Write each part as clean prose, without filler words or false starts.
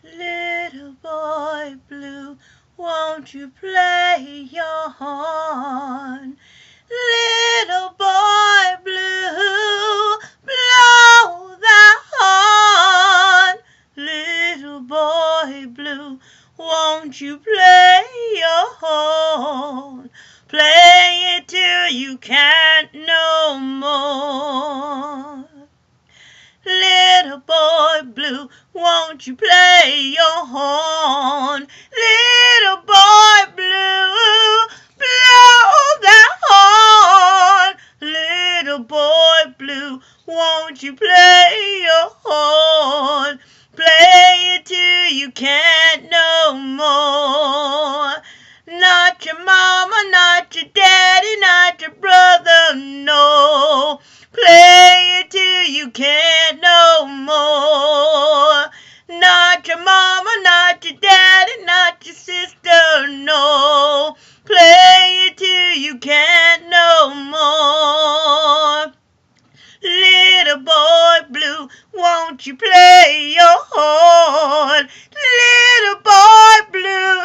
Little boy blue, won't you play your horn? Little boy blue, blow the horn. Little boy blue, won't you play your horn? Play it till you can't no more. Little boy blue, won't you play your horn? Little boy blue, blow the horn. Little boy blue, won't you play your horn? Play it till you can't no more. Not your mama, not your daddy, not your brother, no. Play it till you can't no more. Not your mama, not your daddy, not your sister, no. Play it till you can't no more. Little boy blue, won't you play your horn? Little boy blue,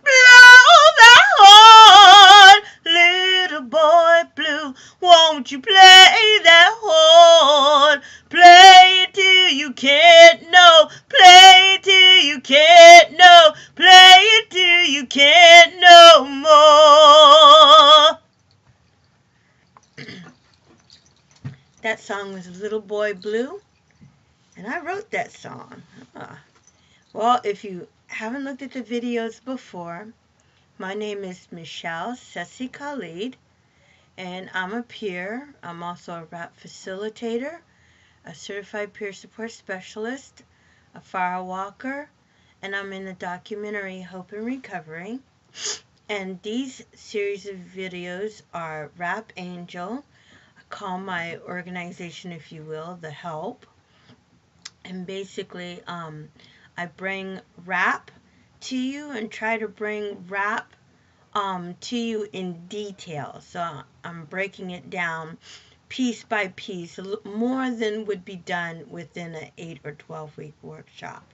blow the horn. Little boy blue, won't you play that horn? Play it till you can't no, play it till you can't no, play it till you can't no more. That song was Little Boy Blue, and I wrote that song. Well, if you haven't looked at the videos before, my name is Michelle Sessi Khalid, and I'm a peer. I'm also a rap facilitator, a certified peer support specialist, a fire walker, and I'm in the documentary Hope and Recovery. And these series of videos are Rap Angel, call my organization, if you will, The Help. And basically, I bring rap to you and try to bring rap to you in detail. So I'm breaking it down piece by piece, more than would be done within an 8 or 12 week workshop.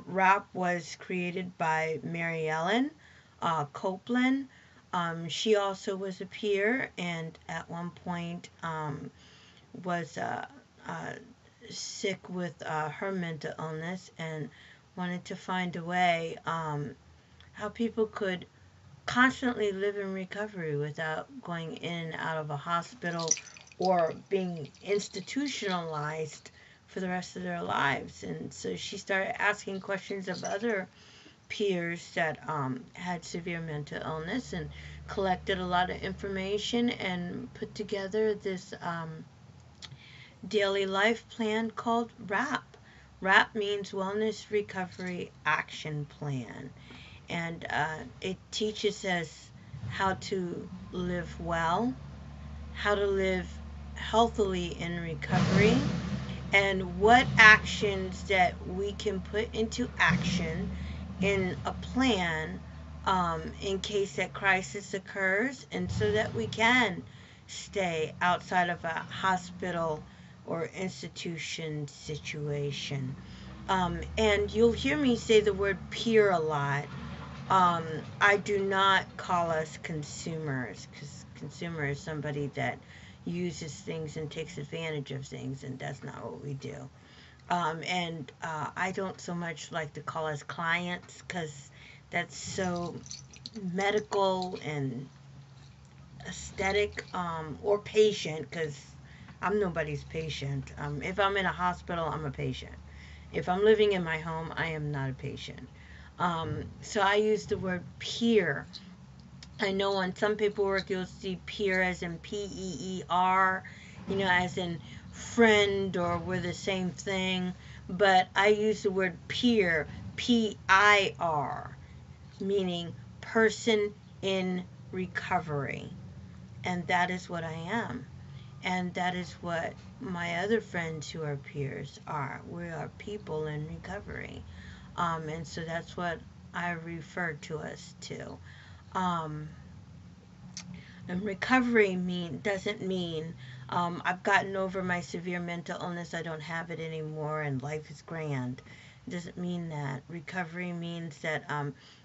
Rap was created by Mary Ellen Copeland. She also was a peer, and at one point was sick with her mental illness, and wanted to find a way how people could constantly live in recovery without going in and out of a hospital or being institutionalized for the rest of their lives. And so she started asking questions of other peers that had severe mental illness, and collected a lot of information and put together this daily life plan called WRAP. WRAP means Wellness Recovery Action Plan, and it teaches us how to live well, how to live healthily in recovery, and what actions that we can put into action in a plan in case that crisis occurs, and so that we can stay outside of a hospital or institution situation. And you'll hear me say the word peer a lot. I do not call us consumers, because consumer is somebody that uses things and takes advantage of things, and that's not what we do. And I don't so much like to call us clients, because that's so medical and aesthetic, or patient, because I'm nobody's patient. If I'm in a hospital, I'm a patient. If I'm living in my home, I am not a patient. So I use the word peer. I know on some paperwork you'll see peer as in P-E-E-R, as in friend, or we're the same thing. But I use the word peer, P-I-R, meaning person in recovery. And that is what I am. And that is what my other friends who are peers are. We are people in recovery. And so that's what I refer to us to. And recovery doesn't mean I've gotten over my severe mental illness, I don't have it anymore, and life is grand. doesn't mean that. Recovery means that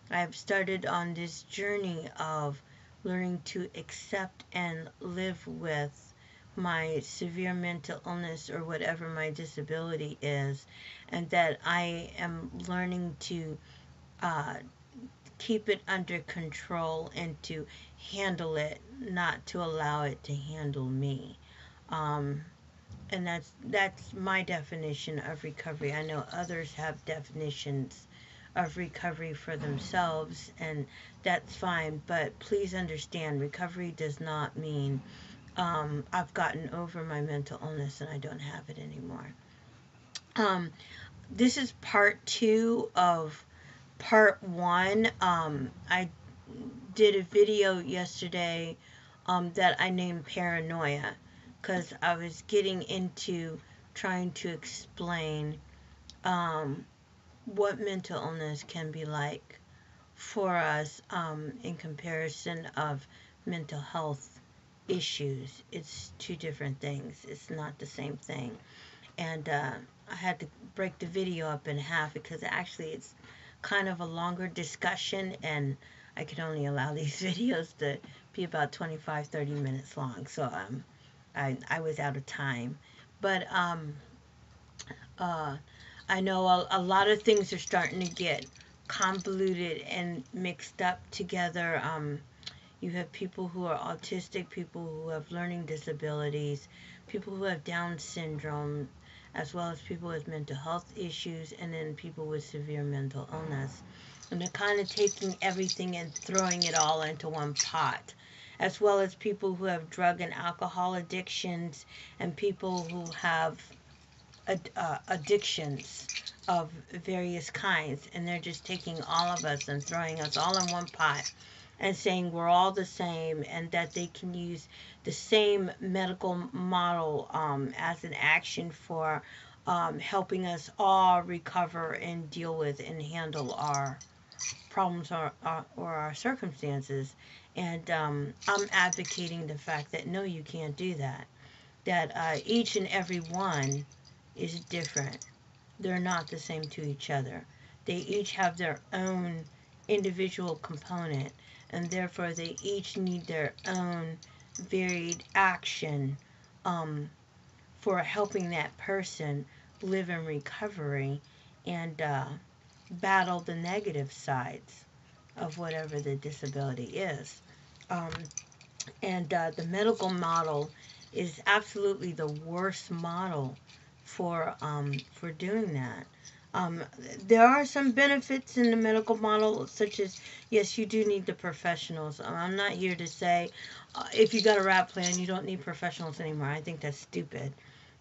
I've started on this journey of learning to accept and live with my severe mental illness or whatever my disability is, and that I am learning to uh, keep it under control and to handle it, not to allow it to handle me. Um, and that's my definition of recovery. I know others have definitions of recovery for themselves, and that's fine. But please understand, recovery does not mean I've gotten over my mental illness and I don't have it anymore. Um, this is part two of part one. I did a video yesterday that I named Paranoia because I was getting into trying to explain um, what mental illness can be like for us in comparison of mental health issues. It's two different things. It's not the same thing. And I had to break the video up in half because actually it's kind of a longer discussion, and I can only allow these videos to be about 25-30 minutes long. So I was out of time. But uh, I know a lot of things are starting to get convoluted and mixed up together. You have people who are autistic, people who have learning disabilities, people who have Down syndrome, as well as people with mental health issues, and then people with severe mental illness. And they're kind of taking everything and throwing it all into one pot, as well as people who have drug and alcohol addictions, and people who have addictions of various kinds. And they're just taking all of us and throwing us all in one pot and saying we're all the same, and that they can use the same medical model as an action for helping us all recover and deal with and handle our problems or our circumstances. And I'm advocating the fact that no, you can't do that. That each and every one is different. They're not the same to each other. They each have their own individual component, and therefore they each need their own varied action um, for helping that person live in recovery and battle the negative sides of whatever the disability is. Um, and the medical model is absolutely the worst model for doing that. Um, there are some benefits in the medical model, such as yes, you do need the professionals. I'm not here to say if you got a RAP plan, you don't need professionals anymore. I think that's stupid.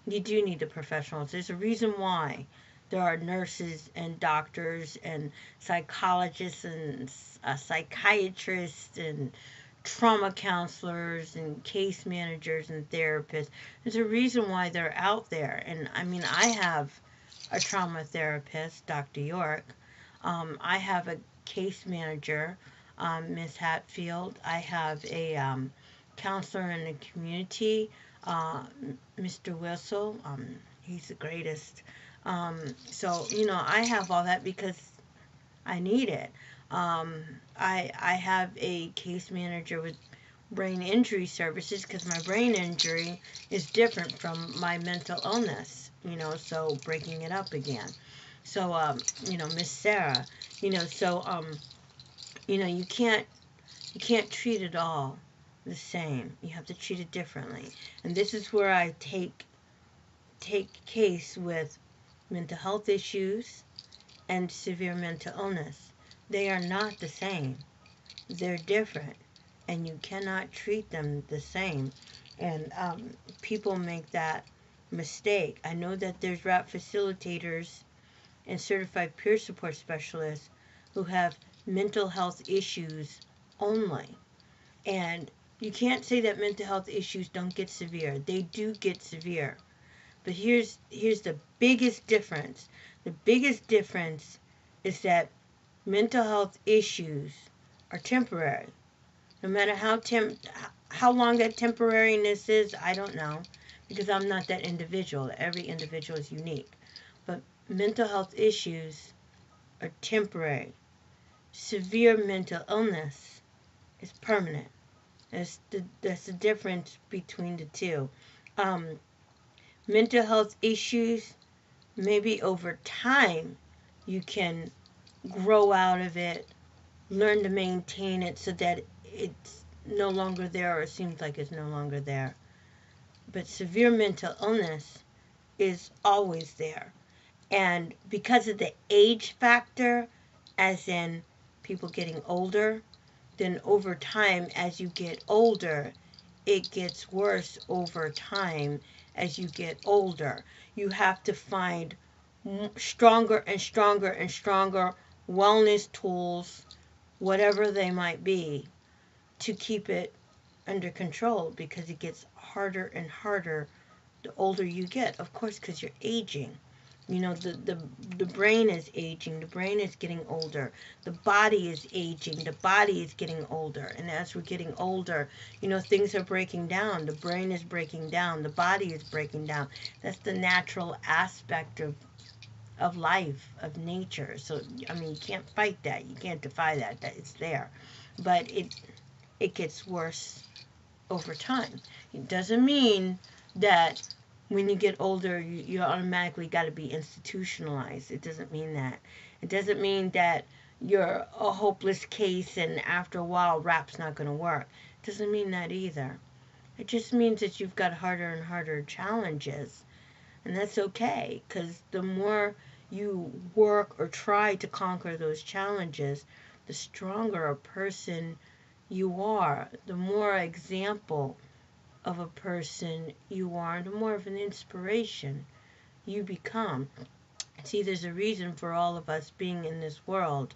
You do need the professionals. There's a reason why there are nurses and doctors and psychologists and psychiatrists and trauma counselors and case managers and therapists. There's a reason why they're out there. And I mean, I have a trauma therapist, Dr. York. I have a case manager, Miss Hatfield. I have a counselor in the community, uh, Mr. Whistle. He's the greatest. So, you know, I have all that because I need it. Um, I have a case manager with brain injury services because my brain injury is different from my mental illness, you know, so breaking it up again. So, you know, Miss Sarah, you know, so, you know, you can't treat it all the same. You have to treat it differently. And this is where I take case with mental health issues and severe mental illness. They are not the same. They're different, and you cannot treat them the same. And people make that mistake. I know that there's RAP facilitators and certified peer support specialists who have mental health issues only. And you can't say that mental health issues don't get severe. They do get severe. But here's the biggest difference. The biggest difference is that mental health issues are temporary. No matter how long that temporariness is, I don't know, because I'm not that individual. Every individual is unique. But mental health issues are temporary. Severe mental illness is permanent. That's the difference between the two. Um, Mental health issues, maybe over time, you can grow out of it, learn to maintain it so that it's no longer there or seems like it's no longer there. But severe mental illness is always there. And because of the age factor, as in people getting older, then over time, as you get older, it gets worse over time as you get older. You have to find stronger and stronger and stronger wellness tools, whatever they might be, to keep it under control because it gets harder and harder the older you get. Of course, because you're aging. You know, the brain is aging, the brain is getting older, the body is aging, the body is getting older. And as we're getting older, you know, things are breaking down, the brain is breaking down, the body is breaking down. That's the natural aspect of life, of nature. So, I mean, you can't fight that, you can't defy that, that it's there. But it gets worse over time. It doesn't mean that when you get older, you automatically got to be institutionalized. It doesn't mean that. It doesn't mean that you're a hopeless case and after a while rap's not going to work. It doesn't mean that either. It just means that you've got harder and harder challenges. And that's okay, because the more you work or try to conquer those challenges, the stronger a person you are, the more example of a person you are, the more of an inspiration you become. See, there's a reason for all of us being in this world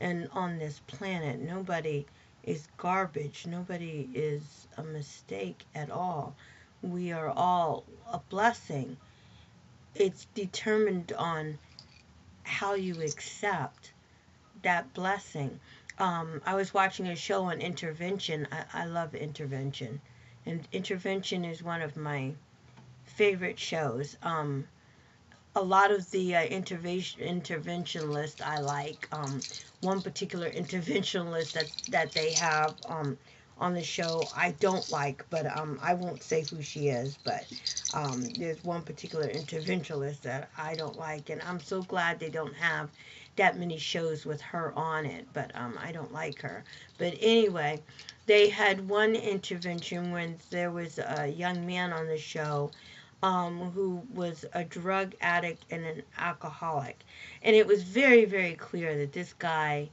and on this planet. Nobody is garbage. Nobody is a mistake at all. We are all a blessing. It's determined on how you accept that blessing. I was watching a show on intervention. I love intervention. And intervention is one of my favorite shows. A lot of the interventionalists I like. One particular interventionalist that they have on the show I don't like, but I won't say who she is. But there's one particular interventionalist that I don't like, and I'm so glad they don't have that many shows with her on it. But I don't like her. But anyway, they had one intervention when there was a young man on the show who was a drug addict and an alcoholic. And it was very, very clear that this guy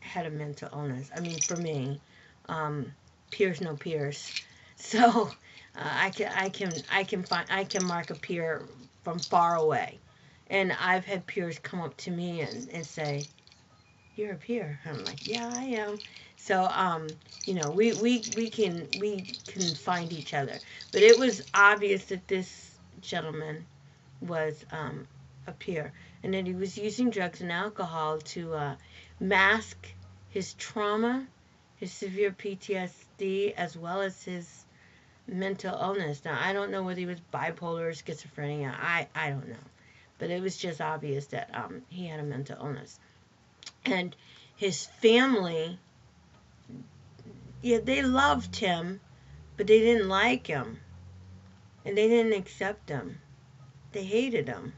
had a mental illness. I mean, for me, peers no peers. So I can mark a peer from far away. And I've had peers come up to me and say, "You're a peer." I'm like, "Yeah, I am." So you know, we can find each other. But it was obvious that this gentleman was a peer, and that he was using drugs and alcohol to mask his trauma, his severe PTSD, as well as his mental illness. Now, I don't know whether he was bipolar or schizophrenia. I don't know. But it was just obvious that he had a mental illness. And his family, yeah, they loved him, but they didn't like him. And they didn't accept him. They hated him.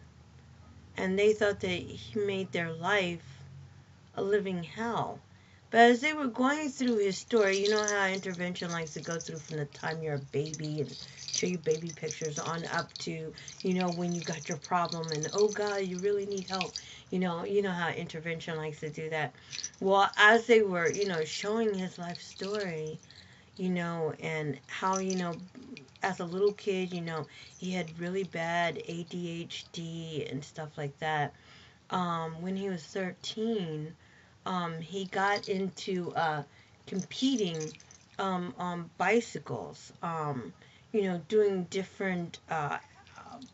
And they thought that he made their life a living hell. But as they were going through his story, you know how intervention likes to go through from the time you're a baby and show you baby pictures on up to, you know, when you got your problem and, oh God, you really need help. You know how intervention likes to do that. Well, as they were, you know, showing his life story, you know, and how, you know, as a little kid, you know, he had really bad ADHD and stuff like that. When he was 13, he got into competing on bicycles, you know, doing different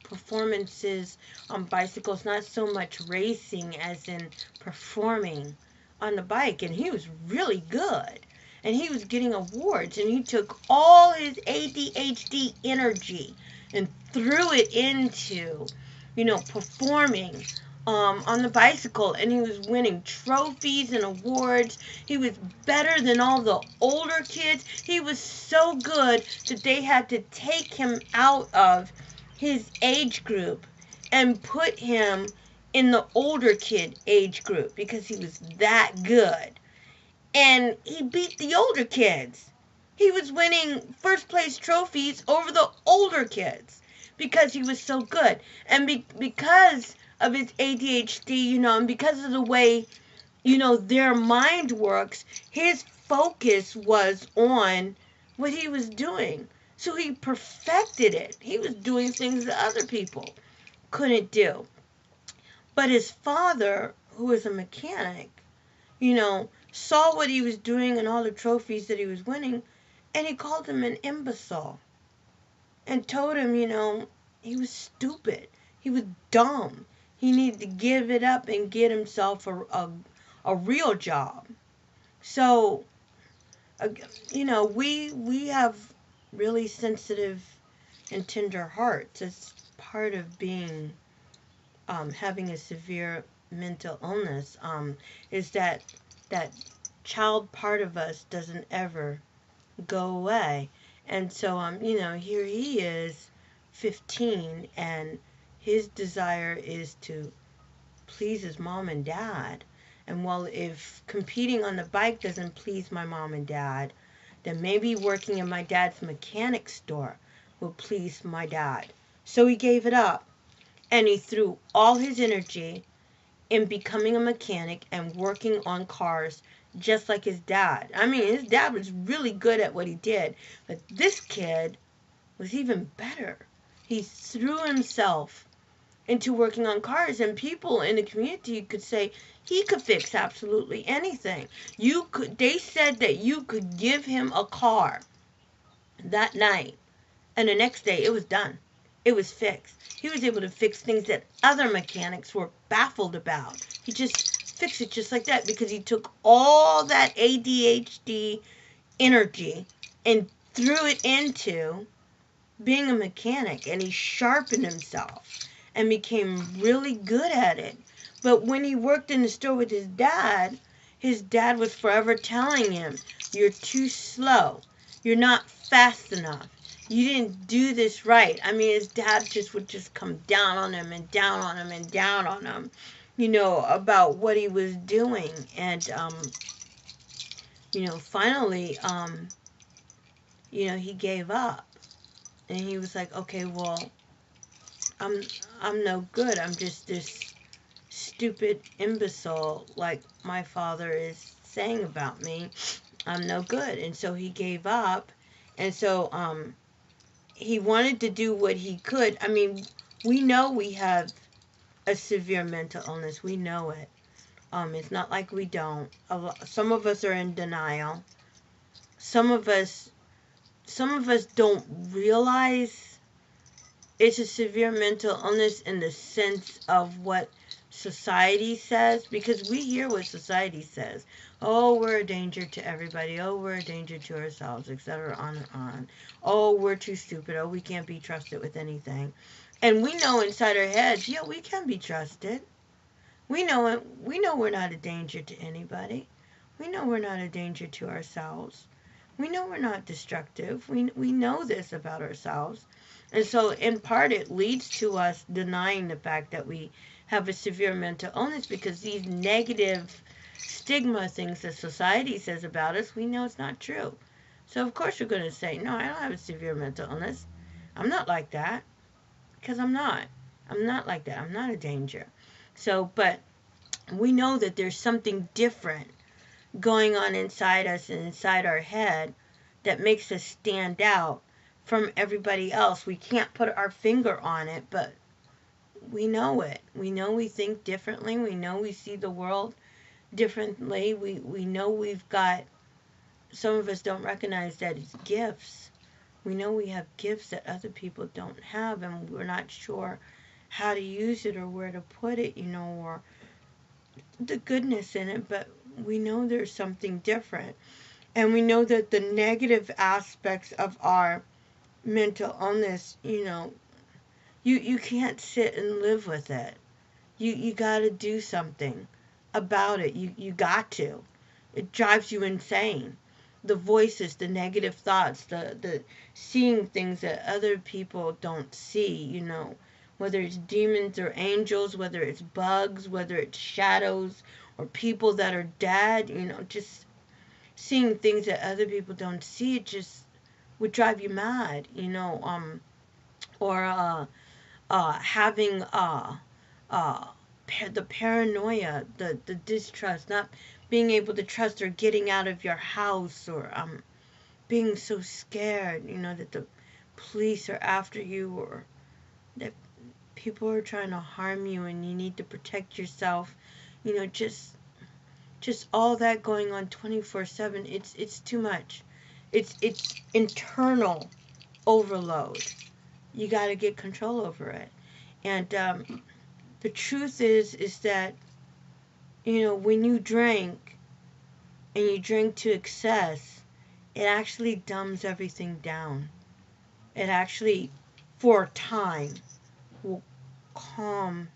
performances on bicycles, not so much racing as in performing on the bike. And he was really good. And he was getting awards. And he took all his ADHD energy and threw it into, performing on the bicycle, and he was winning trophies and awards. He was better than all the older kids. He was so good that they had to take him out of his age group and put him in the older kid age group because he was that good. And he beat the older kids. He was winning first place trophies over the older kids because he was so good. And because of his ADHD, and because of the way, their mind works, his focus was on what he was doing. So he perfected it. He was doing things that other people couldn't do. But his father, who was a mechanic, saw what he was doing and all the trophies that he was winning, and he called him an imbecile and told him, he was stupid. He was dumb. He needed to give it up and get himself a real job. So, we have really sensitive and tender hearts. It's part of being, having a severe mental illness, is that child part of us doesn't ever go away. And so, here he is, 15, and his desire is to please his mom and dad. And well, if competing on the bike doesn't please my mom and dad, then maybe working in my dad's mechanic store will please my dad. So he gave it up, and he threw all his energy in becoming a mechanic and working on cars just like his dad. I mean, his dad was really good at what he did, but this kid was even better. He threw himself into working on cars, and people in the community could say he could fix absolutely anything. They said that you could give him a car that night, and the next day it was done. It was fixed. He was able to fix things that other mechanics were baffled about. He just fixed it just like that because he took all that ADHD energy and threw it into being a mechanic, and he sharpened himself and became really good at it. But when he worked in the store with his dad was forever telling him, "You're too slow. You're not fast enough. You didn't do this right." I mean, his dad would just come down on him and down on him and down on him, about what he was doing. And, finally, he gave up. And he was like, "Okay, well, I'm no good. I'm just this stupid imbecile like my father is saying about me. I'm no good." And so he gave up. And so, he wanted to do what he could. I mean, we know we have a severe mental illness. We know it. It's not like we don't. Some of us are in denial. Some of us don't realize it's a severe mental illness in the sense of what society says, because we hear what society says. "Oh, we're a danger to everybody. Oh, we're a danger to ourselves," etc., on and on. "Oh, we're too stupid. Oh, we can't be trusted with anything." And we know inside our heads, yeah, we can be trusted. We know it. We know we're not a danger to anybody. We know we're not a danger to ourselves. We know we're not destructive. We know this about ourselves. And so, in part, it leads to us denying the fact that we have a severe mental illness, because these negative stigma things that society says about us, we know it's not true. So, of course, we're going to say, "No, I don't have a severe mental illness. I'm not like that." Because I'm not. I'm not like that. I'm not a danger. So, but we know that there's something different going on inside us and inside our head that makes us stand out from everybody else. We can't put our finger on it, but we know it. We know we think differently. We know we see the world differently. We know we've got, some of us don't recognize that it's gifts. We know we have gifts that other people don't have, and we're not sure how to use it or where to put it, or the goodness in it, but we know there's something different. And we know that the negative aspects of our mental illness, You can't sit and live with it. You got to do something about it. You got to. It drives you insane. The voices, the negative thoughts, the seeing things that other people don't see, whether it's demons or angels, whether it's bugs, whether it's shadows or people that are dead, just seeing things that other people don't see, it just would drive you mad, or having uh, the paranoia, the distrust, not being able to trust, or getting out of your house, or being so scared, that the police are after you, or that people are trying to harm you and you need to protect yourself. Just all that going on 24/7. It's too much. It's internal overload. You got to get control over it. And the truth is that when you drink and you drink to excess, it actually dumbs everything down. It actually, for a time, will calm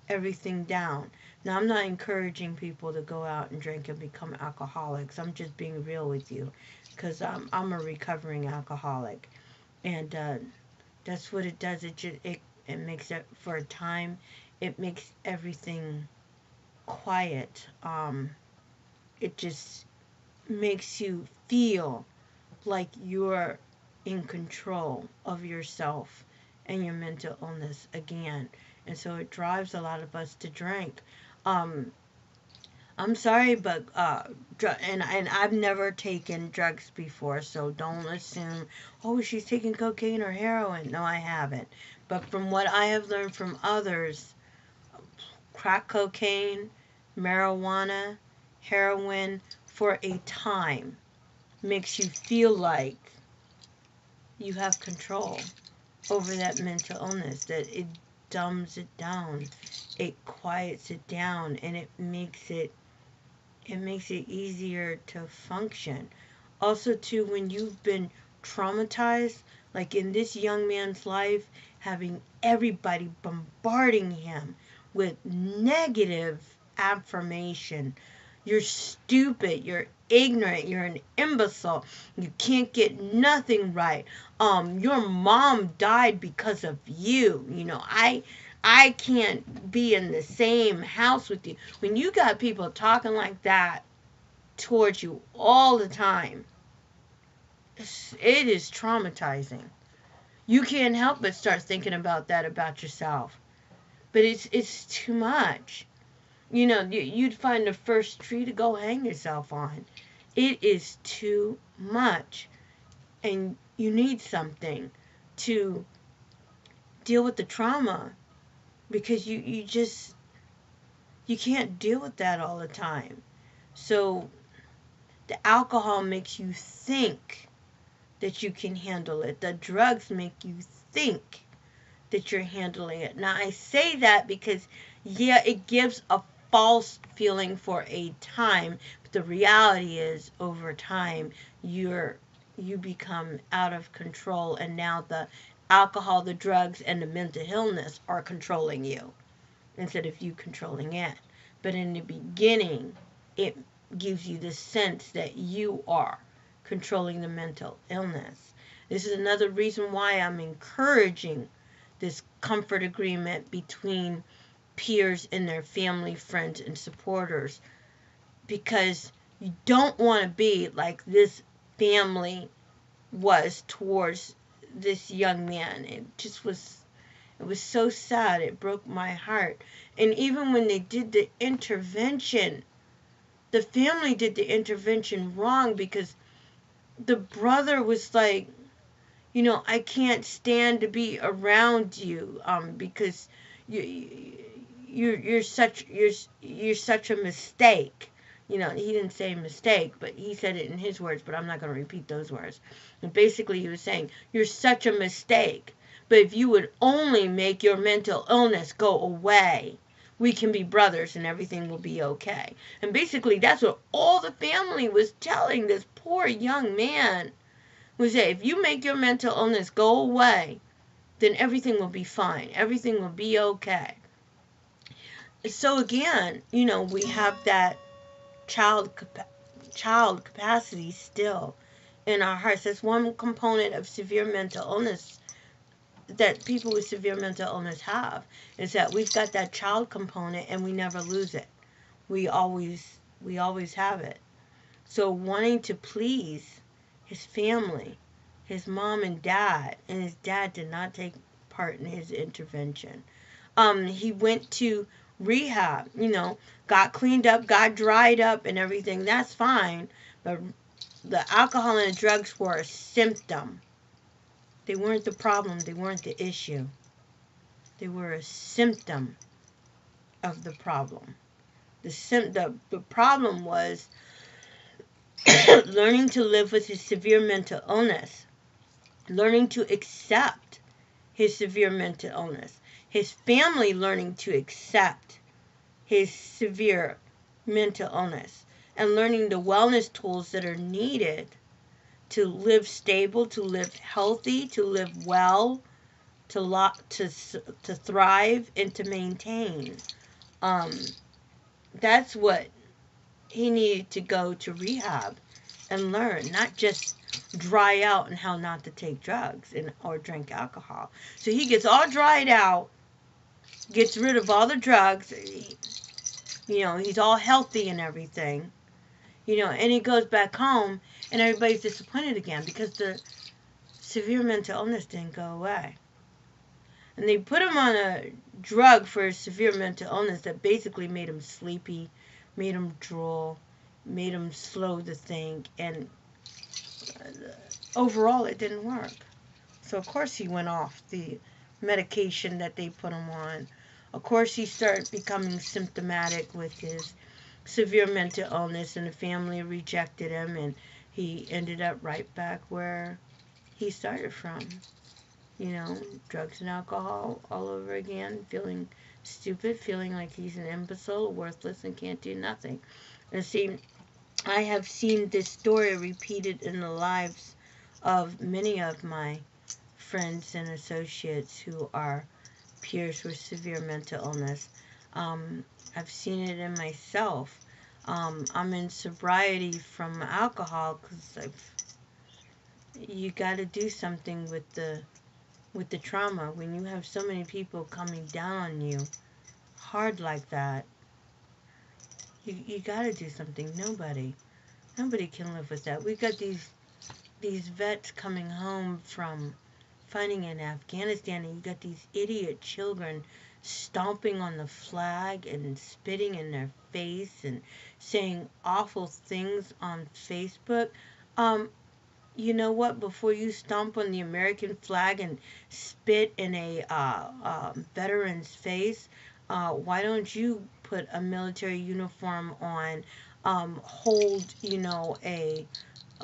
everything down. Now, I'm not encouraging people to go out and drink and become alcoholics. I'm just being real with you, because I'm a recovering alcoholic, and that's what it does. It makes it, for a time, it makes everything quiet. It just makes you feel like you're in control of yourself and your mental illness again. And so it drives a lot of us to drink. Um, I'm sorry, but and I've never taken drugs before, so don't assume, oh, she's taking cocaine or heroin. No, I haven't. But from what I have learned from others, crack cocaine, marijuana, heroin, for a time, makes you feel like you have control over that mental illness, that it dumbs it down, it quiets it down, and it makes it easier to function. Also, too, when you've been traumatized, like in this young man's life, having everybody bombarding him with negative affirmation. You're stupid, you're ignorant, you're an imbecile, you can't get nothing right. Your mom died because of you. I can't be in the same house with you. When you got people talking like that towards you all the time, it is traumatizing. You can't help but start thinking about that about yourself. But it's too much. You'd find the first tree to go hang yourself on. It is too much. And you need something to deal with the trauma, because you can't deal with that all the time. So the alcohol makes you think that you can handle it. The drugs make you think that you're handling it. Now, I say that because, yeah, it gives a false feeling for a time, but the reality is, over time, you become out of control, and now the alcohol, the drugs, and the mental illness are controlling you instead of you controlling it. But in the beginning, it gives you the sense that you are controlling the mental illness. This is another reason why I'm encouraging this comfort agreement between peers and their family, friends, and supporters, because you don't want to be like this family was towards this young man. It was so sad. It broke my heart. And even when they did the intervention, the family did the intervention wrong, because the brother was like, I can't stand to be around you, because you're such a mistake. He didn't say mistake, but he said it in his words, but I'm not going to repeat those words. And basically he was saying, you're such a mistake, but if you would only make your mental illness go away, we can be brothers and everything will be okay. And basically that's what all the family was telling this poor young man, was that if you make your mental illness go away, then everything will be fine. Everything will be okay. So again, we have that child child capacity still in our hearts. That's one component of severe mental illness that people with severe mental illness have, is that we've got that child component and we never lose it. We always have it. So wanting to please his family, his mom and dad, and his dad did not take part in his intervention. He went to rehab, got cleaned up, got dried up and everything. That's fine. But the alcohol and the drugs were a symptom. They weren't the problem, they weren't the issue. They were a symptom of the problem. The problem was learning to live with his severe mental illness, learning to accept his severe mental illness, his family learning to accept his severe mental illness, and learning the wellness tools that are needed to live stable, to live healthy, to live well, to thrive, and to maintain. Um, that's what he needed to go to rehab and learn, not just dry out and how not to take drugs or drink alcohol. So he gets all dried out, gets rid of all the drugs. He's all healthy and everything. And he goes back home, and everybody's disappointed again because the severe mental illness didn't go away. And they put him on a drug for severe mental illness that basically made him sleepy, made him drool, made him slow to think, and overall it didn't work. So of course he went off the medication that they put him on. Of course he started becoming symptomatic with his severe mental illness, and the family rejected him, and he ended up right back where he started from. Drugs and alcohol all over again, feeling stupid, feeling like he's an imbecile, worthless, and can't do nothing. And see, I have seen this story repeated in the lives of many of my friends and associates who are peers with severe mental illness. I've seen it in myself. I'm in sobriety from alcohol because you got to do something with the trauma when you have so many people coming down on you hard like that. You got to do something. Nobody can live with that. We got these vets coming home from fighting in Afghanistan, and you got these idiot children stomping on the flag and spitting in their face and saying awful things on Facebook. You know what? Before you stomp on the American flag and spit in a veteran's face, why don't you put a military uniform on, hold, a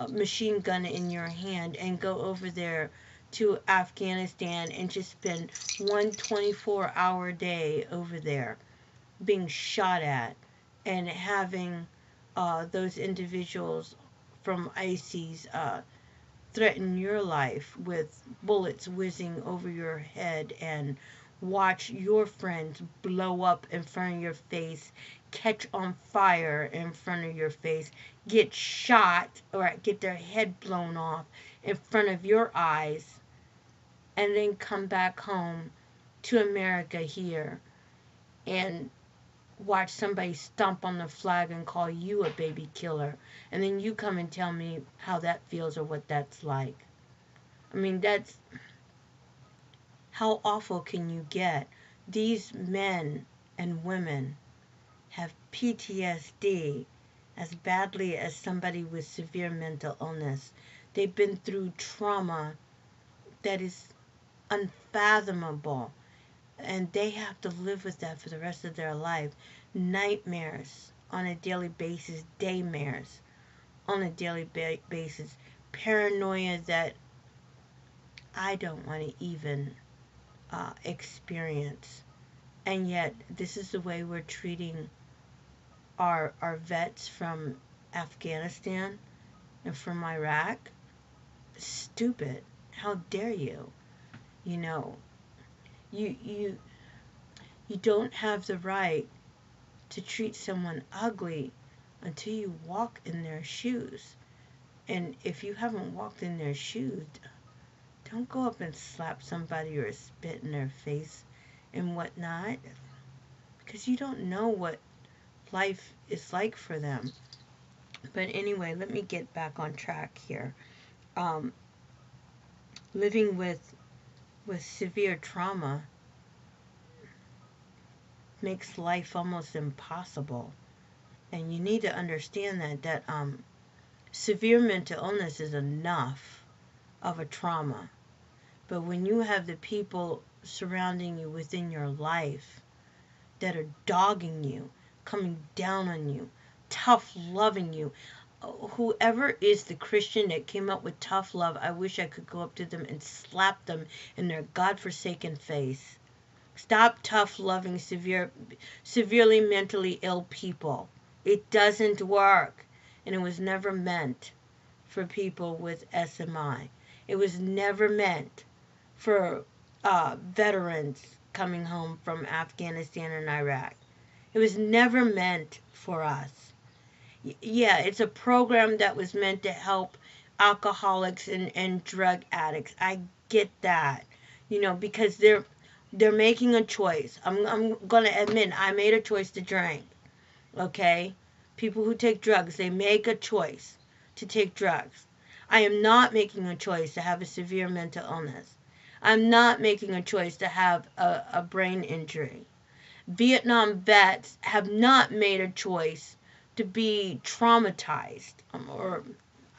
machine gun in your hand, and go over there to Afghanistan and just spend one 24-hour day over there being shot at and having those individuals from ICES threaten your life with bullets whizzing over your head, and watch your friends blow up in front of your face, catch on fire in front of your face, get shot or get their head blown off in front of your eyes, and then come back home to America here and watch somebody stomp on the flag and call you a baby killer, and then you come and tell me how that feels or what that's like. I mean, that's how awful can you get? These men and women have PTSD as badly as somebody with severe mental illness. They've been through trauma that is unfathomable, and they have to live with that for the rest of their life. Nightmares on a daily basis, daymares on a daily basis, paranoia that I don't want to even experience. And yet, this is the way we're treating our vets from Afghanistan and from Iraq. Stupid. How dare you? You know, you you you don't have the right to treat someone ugly until you walk in their shoes. And if you haven't walked in their shoes, don't go up and slap somebody or spit in their face and whatnot, because you don't know what life is like for them. But anyway, let me get back on track here. Um, Living with severe trauma makes life almost impossible, and you need to understand that severe mental illness is enough of a trauma. But when you have the people surrounding you within your life that are dogging you, coming down on you, tough loving you, whoever is the Christian that came up with tough love, I wish I could go up to them and slap them in their godforsaken face. Stop tough loving severely mentally ill people. It doesn't work. And it was never meant for people with SMI. It was never meant for veterans coming home from Afghanistan and Iraq. It was never meant for us. Yeah, it's a program that was meant to help alcoholics and drug addicts. I get that. Because they're making a choice. I'm going to admit I made a choice to drink. Okay? People who take drugs, they make a choice to take drugs. I am not making a choice to have a severe mental illness. I'm not making a choice to have a brain injury. Vietnam vets have not made a choice to be traumatized, or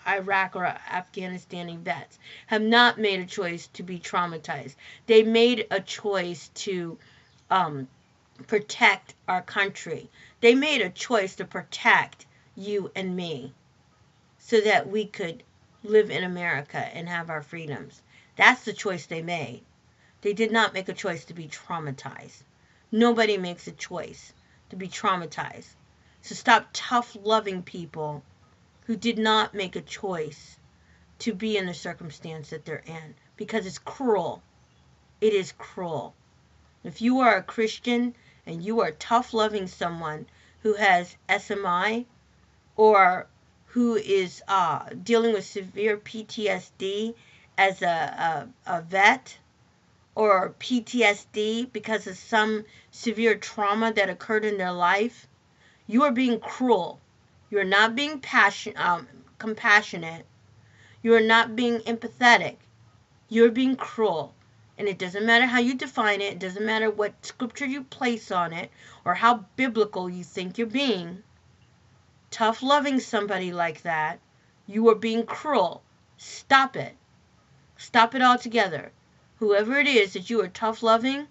Iraq or Afghanistan vets have not made a choice to be traumatized. They made a choice to protect our country. They made a choice to protect you and me so that we could live in America and have our freedoms. That's the choice they made. They did not make a choice to be traumatized. Nobody makes a choice to be traumatized. So stop tough loving people who did not make a choice to be in the circumstance that they're in, because it's cruel. It is cruel. If you are a Christian and you are tough loving someone who has SMI or who is dealing with severe PTSD as a vet, or PTSD because of some severe trauma that occurred in their life, you are being cruel. You are not being compassionate. You are not being empathetic. You are being cruel. And it doesn't matter how you define it. It doesn't matter what scripture you place on it or how biblical you think you're being. Tough loving somebody like that, you are being cruel. Stop it. Stop it altogether. Whoever it is that you are tough loving,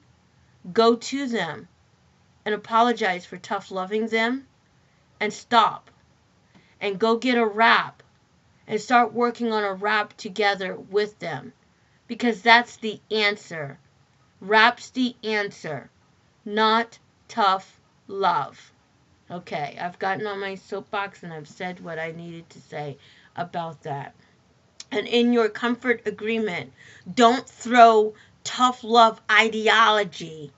go to them and apologize for tough loving them, and stop. And go get a wrap and start working on a wrap together with them. Because that's the answer. Wrap's the answer, not tough love. Okay, I've gotten on my soapbox and I've said what I needed to say about that. And in your comfort agreement, don't throw tough love ideology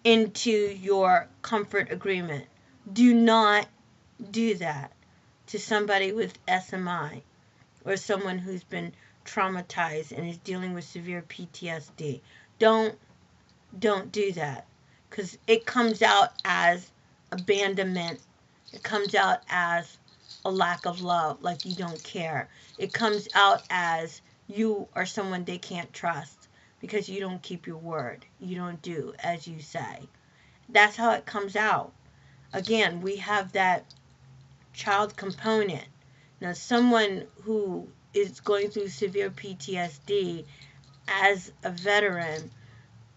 into your comfort agreement. Do not do that to somebody with SMI or someone who's been traumatized and is dealing with severe PTSD. Don't do that, because it comes out as abandonment. It comes out as a lack of love, like you don't care. It comes out as you are someone they can't trust because you don't keep your word. You don't do as you say. That's how it comes out. Again, we have that child component. Now, someone who is going through severe PTSD as a veteran,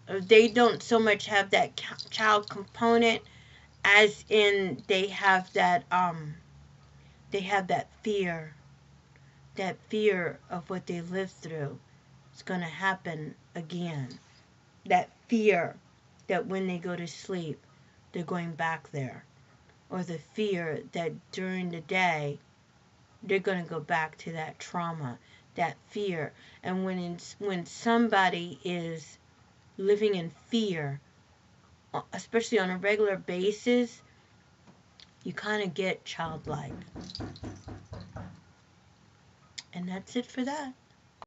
they don't so much have that child component as in they have that fear, that fear of what they lived through is going to happen again. That fear that when they go to sleep, they're going back there. Or the fear that during the day, they're going to go back to that trauma that fear. And when somebody is living in fear, especially on a regular basis, you kind of get childlike. And that's it for that.